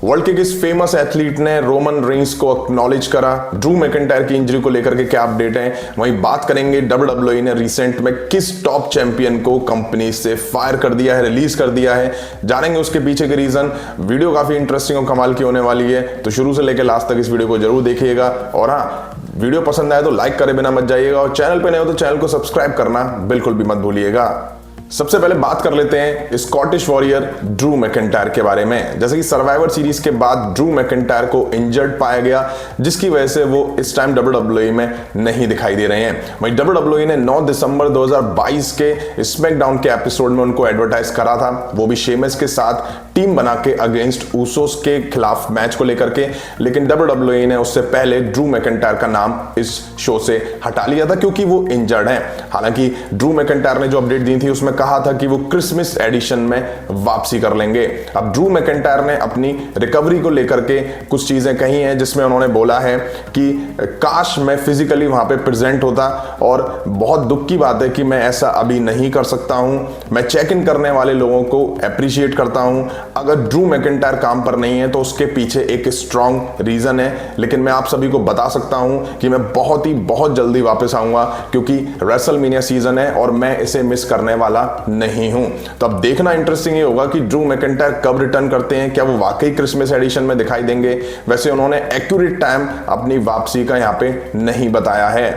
World के किस famous athlete ने रोमन रेंस को एक्नॉलेज करा, ड्रू मैकिंटायर की इंजरी को लेकर के क्या अपडेट है, वहीं बात करेंगे WWE ने रिसेंट में किस टॉप चैंपियन को कंपनी से फायर कर दिया है, रिलीज कर दिया है, जानेंगे उसके पीछे के रीजन। वीडियो काफी इंटरेस्टिंग और कमाल की होने वाली है, तो शुरू से लेकर लास्ट तक इस वीडियो को जरूर देखिएगा। और हाँ, वीडियो पसंद आए तो लाइक करे बिना मत जाइएगा, और चैनल पे नए हो तो चैनल को सब्सक्राइब करना बिल्कुल भी मत भूलिएगा। सबसे पहले बात कर लेते हैं स्कॉटिश वॉरियर ड्रू मैकिंटायर के बारे में। जैसे कि सर्वाइवर सीरीज के बाद ड्रू मैकिंटायर को इंजर्ड पाया गया, जिसकी वजह से वो इस टाइम WWE में नहीं दिखाई दे रहे हैं। वहीं WWE ने 9 दिसंबर 2022 के स्मैकडाउन के एपिसोड में उनको एडवर्टाइज करा था, वो भी शेमस के साथ टीम बना के अगेंस्ट ऊसोस के खिलाफ मैच को लेकर के। लेकिन WWE ने उससे पहले ड्रू मैकिंटायर का नाम इस शो से हटा लिया था क्योंकि वो इंजर्ड है। हालांकि ड्रू मैकिंटायर ने जो अपडेट दी थी उसमें कहा था कि वो क्रिसमस एडिशन में वापसी कर लेंगे। अब ड्रू मैकिंटायर ने अपनी रिकवरी को लेकर के कुछ चीजें कही हैं, जिसमें उन्होंने बोला है कि काश मैं फिजिकली वहां पे प्रेजेंट होता, और बहुत दुख की बात है कि मैं ऐसा अभी नहीं कर सकता हूं। मैं चेक इन करने वाले लोगों को अप्रिशिएट करता हूं। अगर ड्रू मैकिंटायर काम पर नहीं है तो उसके पीछे एक स्ट्रॉन्ग रीजन है, लेकिन मैं आप सभी को बता सकता हूं कि मैं बहुत जल्दी वापस आऊंगा, क्योंकि रेसलमेनिया सीजन है और मैं इसे मिस करने वाला नहीं हूं। तो अब देखना इंटरेस्टिंग ये होगा कि ड्रू मैकिंटायर कब रिटर्न करते हैं, क्या वो वाकई क्रिसमस एडिशन में दिखाई देंगे। वैसे उन्होंने एक्यूरेट टाइम अपनी वापसी का यहां पे नहीं बताया है।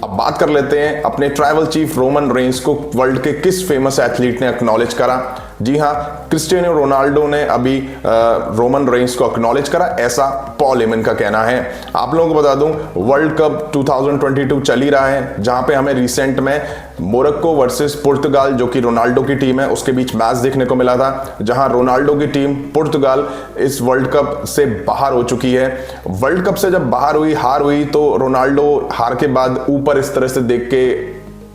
अब बात कर लेते हैं अपने ट्राइबल चीफ रोमन रेंस को वर्ल्ड के किस फेमस एथलीट ने एक्नॉलेज करा। जी हाँ, क्रिस्टियानो रोनाल्डो ने अभी रोमन रेंस को एक्नॉलेज करा, ऐसा पॉल हेमन का कहना है। आप लोगों को बता दूं, वर्ल्ड कप 2022 चल ही रहा है, जहां पे हमें रिसेंट में मोरक्को वर्सेस पुर्तगाल, जो कि रोनाल्डो की टीम है, उसके बीच मैच देखने को मिला था, जहां रोनाल्डो की टीम पुर्तगाल इस वर्ल्ड कप से बाहर हो चुकी है। वर्ल्ड कप से जब बाहर हुई, हार हुई, तो रोनाल्डो हार के बाद ऊपर इस तरह से देख के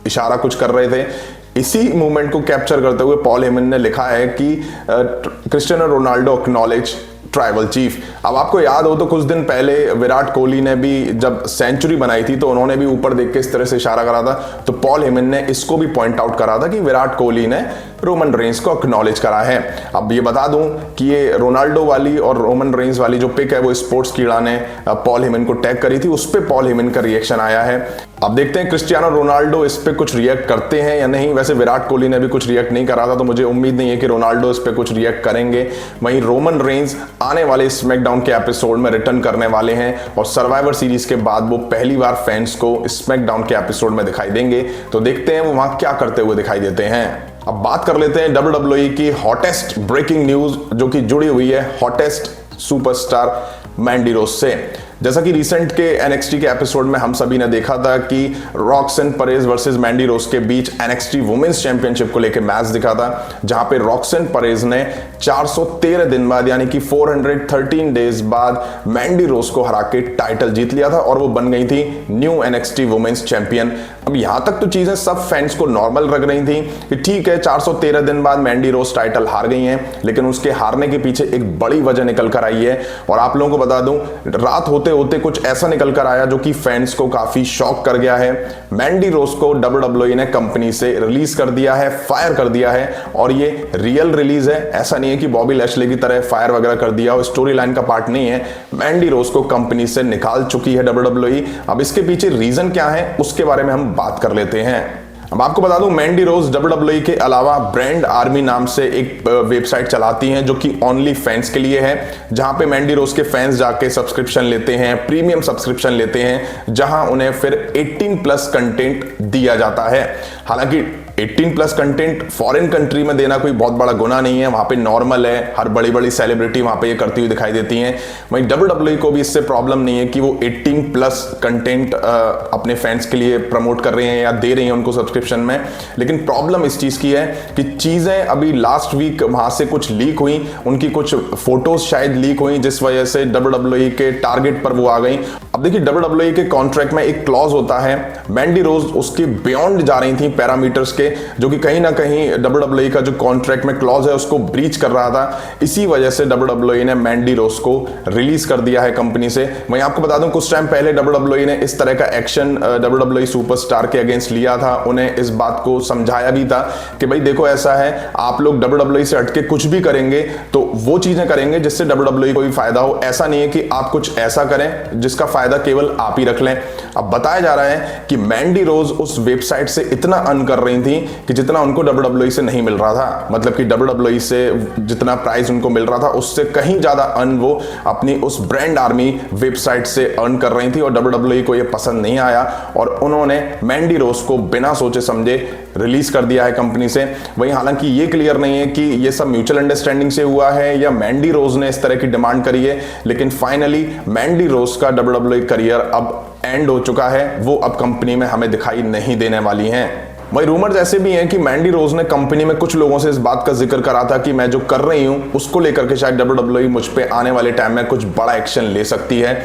इशारा कुछ कर रहे थे। इसी मूवमेंट को कैप्चर करते हुए पॉल हेमन ने लिखा है कि Cristiano Ronaldo acknowledge tribal chief. अब आपको याद हो तो कुछ दिन पहले विराट कोहली ने भी जब सेंचुरी बनाई थी, तो उन्होंने भी ऊपर देख के इस तरह से इशारा करा था। तो पॉल हेमन ने इसको भी पॉइंट आउट करा था कि विराट कोहली ने रोमन रेंस को एक्नॉलेज करा है। अब ये बता दूं कि ये रोनाल्डो वाली और रोमन रेंस वाली जो पिक है वो स्पोर्ट्स कीड़ा ने पॉल हेमन को टैग करी थी, उस पे पॉल हेमन का रिएक्शन आया है। अब देखते हैं क्रिस्टियानो रोनाल्डो इस पे कुछ रिएक्ट करते हैं या नहीं। वैसे विराट कोहली ने भी कुछ रिएक्ट नहीं करा था, तो मुझे उम्मीद नहीं है कि रोनाल्डो इस पे कुछ रिएक्ट करेंगे। वहीं रोमन रेंस आने वाले स्मैकडाउन के एपिसोड में रिटर्न करने वाले हैं, और सर्वाइवर सीरीज के बाद वो पहली बार फैंस को स्मैकडाउन के एपिसोड में दिखाई देंगे। तो देखते हैं वो वहां क्या करते हुए दिखाई देते हैं। अब बात कर लेते हैं WWE की हॉटेस्ट ब्रेकिंग न्यूज, जो कि जुड़ी हुई है हॉटेस्ट सुपरस्टार मैंडी रोज से। जैसा कि रिसेंट के NXT के एपिसोड में हम सभी ने देखा था कि रॉक्सन परेज वर्सेस मैंडी रोज के बीच NXT वुमेन्स चैंपियनशिप को लेकर मैच दिखा था, जहां पे रॉक्सन परेज ने 413 दिन बाद, यानी कि 413 डेज बाद मैंडी रोज को हरा के टाइटल जीत लिया था, और वो बन गई थी न्यू NXT वुमेन्स चैंपियन। अब यहां तक तो चीजें सब फैंस को नॉर्मल लग रही थी कि ठीक है, 413 दिन बाद मैंडी रोज टाइटल हार गई हैं, लेकिन उसके हारने के पीछे एक बड़ी वजह निकल कर आई है। और आप लोगों को बता दूं, रात होते कुछ ऐसा निकल कर आया जो कि फैंस को काफी शॉक कर गया है। मैंडी रोज को WWE ने कंपनी से रिलीज कर दिया है, फायर कर दिया है, और ये रियल रिलीज है। ऐसा नहीं है कि बॉबी लैशले की तरह फायर वगैरह कर दिया हो, स्टोरी लाइन का पार्ट नहीं है। मैंडी रोज को कंपनी से निकाल चुकी है WWE। अब इसके पीछे रीजन क्या है, उसके बारे में हम बात कर लेते हैं। अब आपको बता दूं, मैंडी रोज WWE के अलावा ब्रांड आर्मी नाम से एक वेबसाइट चलाती हैं, जो कि ओनली फैंस के लिए है, जहां पे मैंडी रोज के फैंस जाके सब्सक्रिप्शन लेते हैं, प्रीमियम सब्सक्रिप्शन लेते हैं, जहां उन्हें फिर 18+ कंटेंट दिया जाता है। हालांकि 18+ कंटेंट फॉरेन कंट्री में देना कोई बहुत बड़ा गुना नहीं है, वहां पे नॉर्मल है, हर बड़ी बड़ी सेलिब्रिटी वहां पे ये करती हुई दिखाई देती हैं। वहीं WWE को भी इससे प्रॉब्लम नहीं है कि वो 18+ कंटेंट अपने फैंस के लिए प्रमोट कर रहे हैं या दे रही हैं उनको सब्सक्रिप्शन में। लेकिन प्रॉब्लम इस चीज की है कि चीजें अभी लास्ट वीक वहां से कुछ लीक हुई, उनकी कुछ फोटोज शायद लीक हुई, जिस वजह से WWE के टारगेट पर वो आ गई। अब देखिए, WWE के कॉन्ट्रैक्ट में एक क्लॉज होता है, मैंडी रोज उसके बियॉन्ड जा रही थी पैरामीटर्स के, जो कि कहीं ना कहीं WWE का जो कॉन्ट्रैक्ट में क्लॉज है उसको ब्रीच कर रहा था। इसी वजह से WWE ने मैंडी रोज को रिलीज कर दिया है कंपनी से। मैं आपको बता दूं कुछ टाइम पहले WWE ने इस तरह का एक्शन WWE सुपरस्टार के अगेंस्ट लिया था। उन्हें इस बात को समझाया भी था कि भाई देखो ऐसा है, आप लोग WWE से हटके कुछ भी करेंगे तो वो चीजें करेंगे जिससे WWE को भी फायदा हो। ऐसा नहीं है कि आप कुछ ऐसा करें जिसका फायदा केवल आप ही रख लें। अब बताया जा रहा है कि मैंडी रोज उस वेबसाइट से इतना अर्न कर रही थी कि जितना उनको WWE से नहीं मिल रहा था। मतलब कि WWE से जितना प्राइस उनको मिल रहा था उससे कहीं ज्यादा अर्न वो अपनी उस ब्रांड आर्मी वेबसाइट से अर्न कर रही थी, और WWE को ये पसंद नहीं आया और उन्होंने मैंडी रोज को बिना सोचे समझे रिलीज कर दिया है कंपनी से। वहीं हालांकि ये क्लियर नहीं है कि ये सब म्यूचुअल अंडरस्टैंडिंग से हुआ है या मैंडी रोज ने इस तरह की डिमांड करी है, लेकिन फाइनली मैंडी रोज का WWE करियर अब एंड हो चुका है। वो अब कंपनी में हमें दिखाई नहीं देने वाली हैं। वही रूमर्स ऐसे भी हैं कि मैंडी रोज ने कंपनी में कुछ लोगों से इस बात का जिक्र करा था कि मैं जो कर रही हूं उसको लेकर के शायद WWE मुझ पे आने वाले टाइम में कुछ बड़ा एक्शन ले सकती है।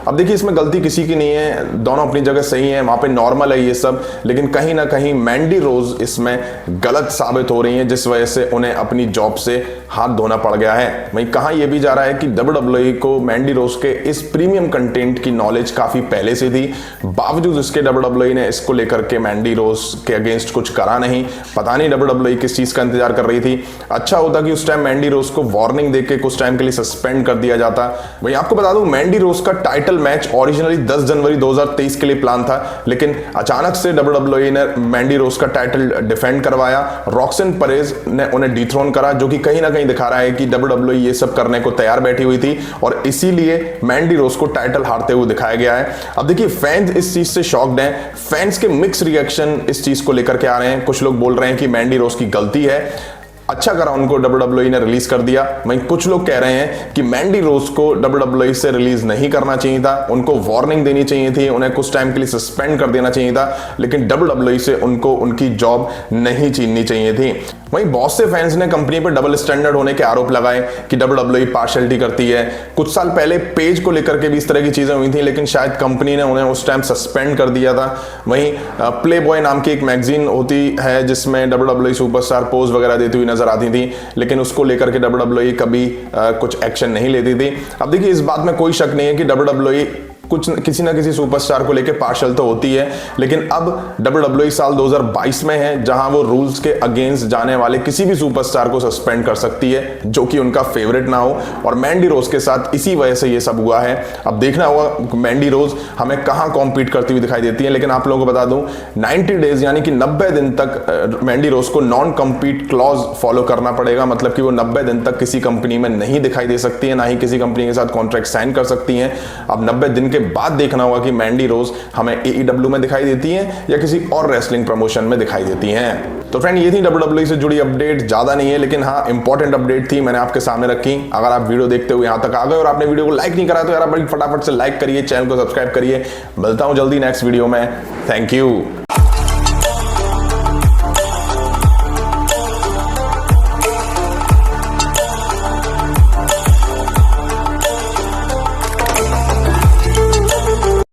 अब देखिए इसमें गलती किसी की नहीं है, दोनों अपनी जगह सही है, वहां पे नॉर्मल है ये सब, लेकिन कहीं ना कहीं मैंडी रोज इसमें गलत साबित हो रही है जिस वजह से उन्हें अपनी जॉब से हाथ धोना पड़ गया है। वहीं कहा यह भी जा रहा है कि WWE को मैंडी रोज के इस प्रीमियम कंटेंट की नॉलेज काफी पहले से थी, बावजूद इसके WWE ने इसको लेकर के मैंडी रोज के अगेंस्ट कुछ करा नहीं। पता नहीं WWE किस चीज का इंतजार कर रही थी। अच्छा होता कि उस टाइम मैंडी रोज को वार्निंग देके कुछ टाइम के लिए सस्पेंड कर दिया जाता। वहीं आपको बता दूं मैंडी रोज का टाइटल मैच ओरिजिनली 10 जनवरी 2023 के लिए प्लान था, लेकिन अचानक से WWE ने मैंडी रोज का टाइटल डिफेंड करवाया। रॉक्सन परेज ने उन्हें डिथ्रोन करा, जो कि कहीं ना कहीं दिखा रहा है कि WWE ये सब करने को तैयार बैठी हुई थी और इसीलिए मैंडी रोज को टाइटल हारते हुए दिखाया गया है। अब देखिए फैंस इस चीज से शॉक्ड हैं। फैंस के मिक्स रिएक्शन इस चीज को लेकर के आ रहे हैं। कुछ लोग बोल रहे हैं कि मैंडी रोज की गलती है, अच्छा करा उनको WWE ने रिलीज कर दिया। वहीं कुछ लोग कह रहे हैं कि मैंडी रोज को WWE से रिलीज नहीं करना चाहिए था, उनको वार्निंग देनी चाहिए थी, उन्हें कुछ टाइम के लिए सस्पेंड कर देना चाहिए था, लेकिन WWE से उनको उनकी जॉब नहीं छीननी चाहिए थी। वहीं बहुत से फैंस ने कंपनी पर डबल स्टैंडर्ड होने के आरोप लगाए कि WWE पार्शियलिटी करती है। कुछ साल पहले पेज को लेकर के भी इस तरह की चीजें हुई थी, लेकिन शायद कंपनी ने उन्हें उस टाइम सस्पेंड कर दिया था। वहीं प्ले बॉय नाम की एक मैगजीन होती है जिसमें WWE सुपरस्टार पोज वगैरह देती हुई नजर आती थी, लेकिन उसको लेकर के WWE कभी कुछ एक्शन नहीं लेती थी। अब देखिए इस बात में कोई शक नहीं है कि WWE कुछ किसी ना किसी सुपरस्टार को लेके पार्शल तो होती है, लेकिन अब WWE साल 2022 में है जहां वो रूल्स के अगेंस्ट जाने वाले किसी भी सुपरस्टार को सस्पेंड कर सकती है जो कि उनका फेवरेट ना हो, और मैंडी रोज के साथ इसी वजह से ये सब हुआ है। अब देखना होगा मैंडी रोज हमें कहां कॉम्पीट करती हुई दिखाई देती है, लेकिन आप लोगों को बता दूं 90 डेज यानी कि 90 दिन तक मैंडी रोज को नॉन कॉम्पीट क्लॉज फॉलो करना पड़ेगा। मतलब कि वो 90 दिन तक किसी कंपनी में नहीं दिखाई दे सकती है, ना ही किसी कंपनी के साथ कॉन्ट्रैक्ट साइन कर सकती है। अब 90 दिन के बाद देखना होगा कि मैंडी रोज हमें AEW में दिखाई देती हैं या किसी और रेसलिंग प्रमोशन में दिखाई देती हैं। तो फ्रेंड ये थी WWE से जुड़ी अपडेट, ज्यादा नहीं है लेकिन हाँ इंपॉर्टेंट अपडेट थी, मैंने आपके सामने रखी। अगर आप वीडियो देखते हुए यहां तक आ गए और आपने वीडियो को लाइक नहीं करा तो यार बड़ी फटाफट से लाइक करिए, चैनल को सब्सक्राइब करिए। मिलता हूं जल्दी नेक्स्ट वीडियो में। Thank you.